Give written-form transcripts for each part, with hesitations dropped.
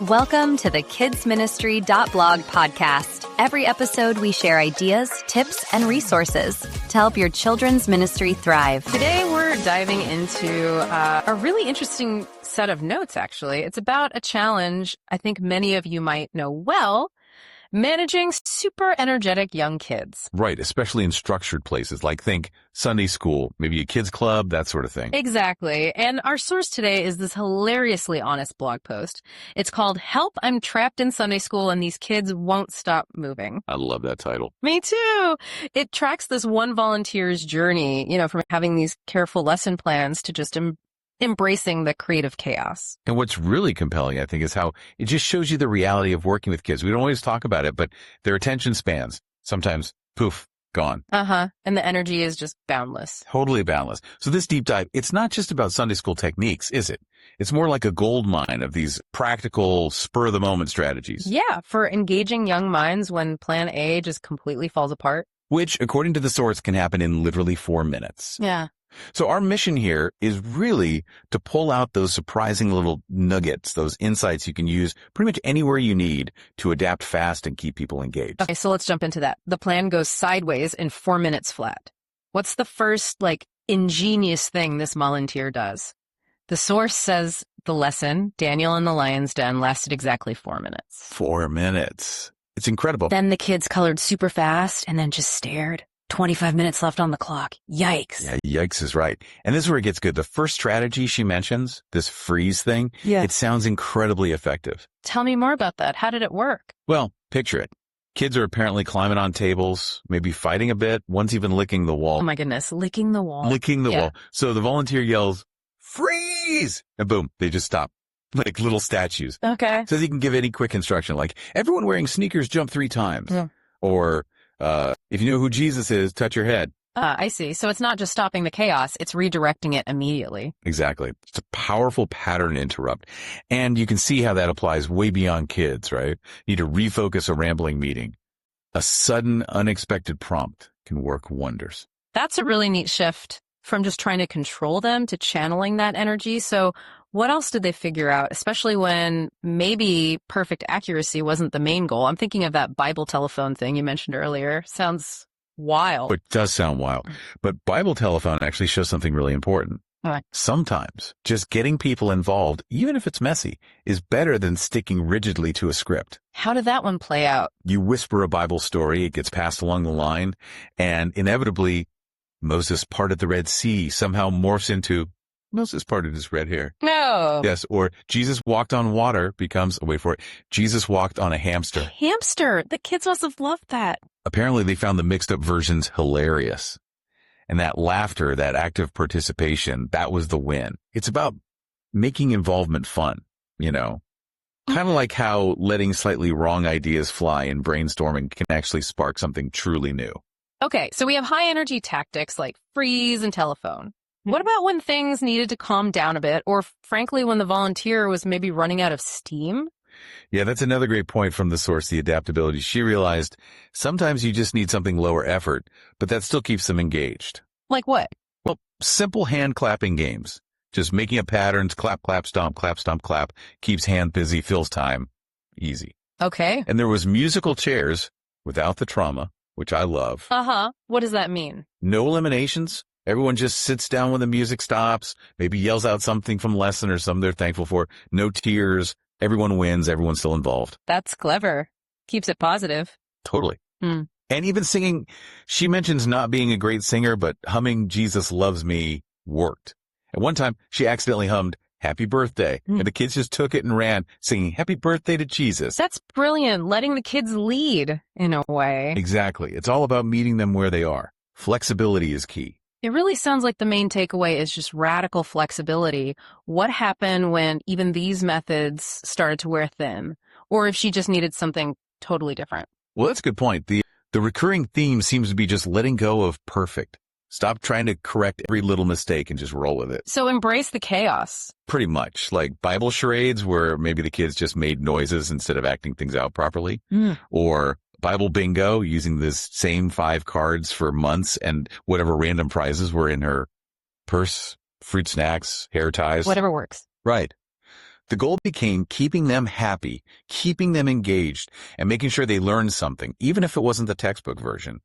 Welcome to the kidsministry.blog podcast. Every episode, we share ideas, tips, and resources to help your children's ministry thrive. Today, we're diving into a really interesting set of notes, actually. It's about a challenge I think many of you might know well, managing super energetic young kids. Right, especially in structured places, like think Sunday school, maybe a kids club, that sort of thing. Exactly. And our source today is this hilariously honest blog post. It's called Help, I'm Trapped in Sunday School and These Kids Won't Stop Moving. I love that title. Me too. It tracks this one volunteer's journey, from having these careful lesson plans to just embracing the creative chaos. And what's really compelling, I think, is how it just shows you the reality of working with kids. We don't always talk about it, but their attention spans, sometimes, poof, gone. And the energy is just boundless. Totally boundless. So this deep dive, it's not just about Sunday school techniques, is it? It's more like a gold mine of these practical, spur-of-the-moment strategies. Yeah, for engaging young minds when plan A just completely falls apart. Which, according to the source, can happen in literally 4 minutes. Yeah. So our mission here is really to pull out those surprising little nuggets, those insights you can use pretty much anywhere you need to adapt fast and keep people engaged. Okay, so let's jump into that. The plan goes sideways in 4 minutes flat. What's the first, ingenious thing this volunteer does? The source says the lesson, Daniel in the Lion's Den, lasted exactly 4 minutes. 4 minutes. It's incredible. Then the kids colored super fast and then just stared. 25 minutes left on the clock. Yikes. Yeah, yikes is right. And this is where it gets good. The first strategy she mentions, this freeze thing, it sounds incredibly effective. Tell me more about that. How did it work? Well, picture it. Kids are apparently climbing on tables, maybe fighting a bit. One's even licking the wall. Oh my goodness, licking the wall. Licking the wall. So the volunteer yells, freeze! And boom, they just stop. Like little statues. Okay. So you can give any quick instruction, like everyone wearing sneakers jump 3 times. Yeah. Or if you know who Jesus is, touch your head. I see. So it's not just stopping the chaos, it's redirecting it immediately. Exactly. It's a powerful pattern to interrupt. And you can see how that applies way beyond kids, right? You need to refocus a rambling meeting. A sudden, unexpected prompt can work wonders. That's a really neat shift from just trying to control them to channeling that energy. So what else did they figure out, especially when maybe perfect accuracy wasn't the main goal? I'm thinking of that Bible telephone thing you mentioned earlier. Sounds wild. It does sound wild. But Bible telephone actually shows something really important. Right. Sometimes just getting people involved, even if it's messy, is better than sticking rigidly to a script. How did that one play out? You whisper a Bible story, it gets passed along the line, and inevitably Moses parted the Red Sea somehow morphs into Moses parted his red hair. No. Yes, or Jesus walked on water becomes, wait for it, Jesus walked on a hamster. Hamster. The kids must have loved that. Apparently they found the mixed up versions hilarious. And that laughter, that active participation, that was the win. It's about making involvement fun, Kind of like how letting slightly wrong ideas fly in brainstorming can actually spark something truly new. Okay, so we have high energy tactics like freeze and telephone. What about when things needed to calm down a bit, or frankly, when the volunteer was maybe running out of steam? Yeah, that's another great point from the source, the adaptability. She realized sometimes you just need something lower effort, but that still keeps them engaged. Like what? Well, simple hand clapping games. Just making up patterns, clap, stomp, clap, keeps hand busy, fills time. Easy. Okay. And there was musical chairs without the trauma, which I love. What does that mean? No eliminations. Everyone just sits down when the music stops, maybe yells out something from lesson or something they're thankful for. No tears. Everyone wins. Everyone's still involved. That's clever. Keeps it positive. Totally. And even singing, she mentions not being a great singer, but humming Jesus Loves Me worked. At one time, she accidentally hummed Happy Birthday, and the kids just took it and ran, singing Happy Birthday to Jesus. That's brilliant. Letting the kids lead, in a way. Exactly. It's all about meeting them where they are. Flexibility is key. It really sounds like the main takeaway is just radical flexibility. What happened when even these methods started to wear thin? Or if she just needed something totally different? Well, that's a good point. The recurring theme seems to be just letting go of perfect. Stop trying to correct every little mistake and just roll with it. So embrace the chaos. Pretty much. Like Bible charades where maybe the kids just made noises instead of acting things out properly. Or Bible bingo, using this same 5 cards for months and whatever random prizes were in her purse, fruit snacks, hair ties. Whatever works. Right. The goal became keeping them happy, keeping them engaged, and making sure they learned something, even if it wasn't the textbook version.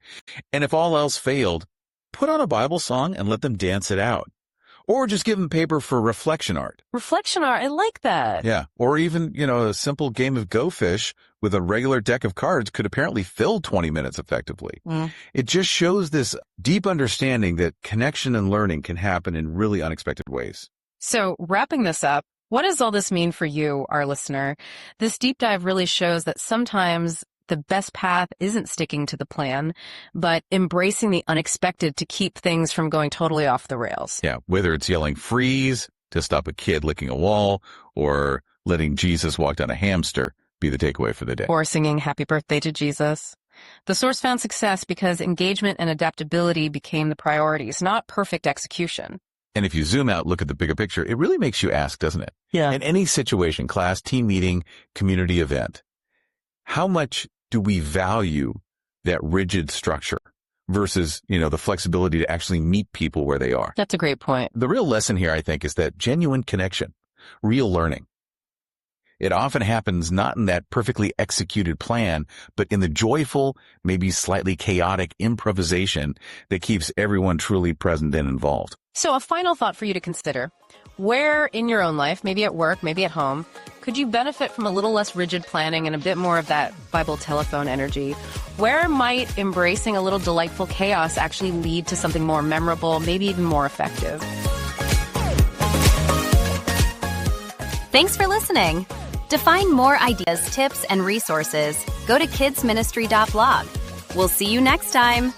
And if all else failed, put on a Bible song and let them dance it out. Or just give them paper for reflection art. Reflection art, I like that. Yeah. Or even, a simple game of Go Fish with a regular deck of cards could apparently fill 20 minutes effectively. It just shows this deep understanding that connection and learning can happen in really unexpected ways. So wrapping this up, what does all this mean for you, our listener? This deep dive really shows that sometimes the best path isn't sticking to the plan, but embracing the unexpected to keep things from going totally off the rails. Yeah, whether it's yelling freeze to stop a kid licking a wall or letting Jesus walk down a hamster be the takeaway for the day. Or singing happy birthday to Jesus. The source found success because engagement and adaptability became the priorities, not perfect execution. And if you zoom out, look at the bigger picture, it really makes you ask, doesn't it? Yeah. In any situation, class, team meeting, community event, how much do we value that rigid structure versus, the flexibility to actually meet people where they are? That's a great point. The real lesson here, I think, is that genuine connection, real learning. It often happens not in that perfectly executed plan, but in the joyful, maybe slightly chaotic improvisation that keeps everyone truly present and involved. So a final thought for you to consider. Where in your own life, maybe at work, maybe at home, could you benefit from a little less rigid planning and a bit more of that Bible telephone energy? Where might embracing a little delightful chaos actually lead to something more memorable, maybe even more effective? Thanks for listening. To find more ideas, tips, and resources, go to kidsministry.blog. We'll see you next time.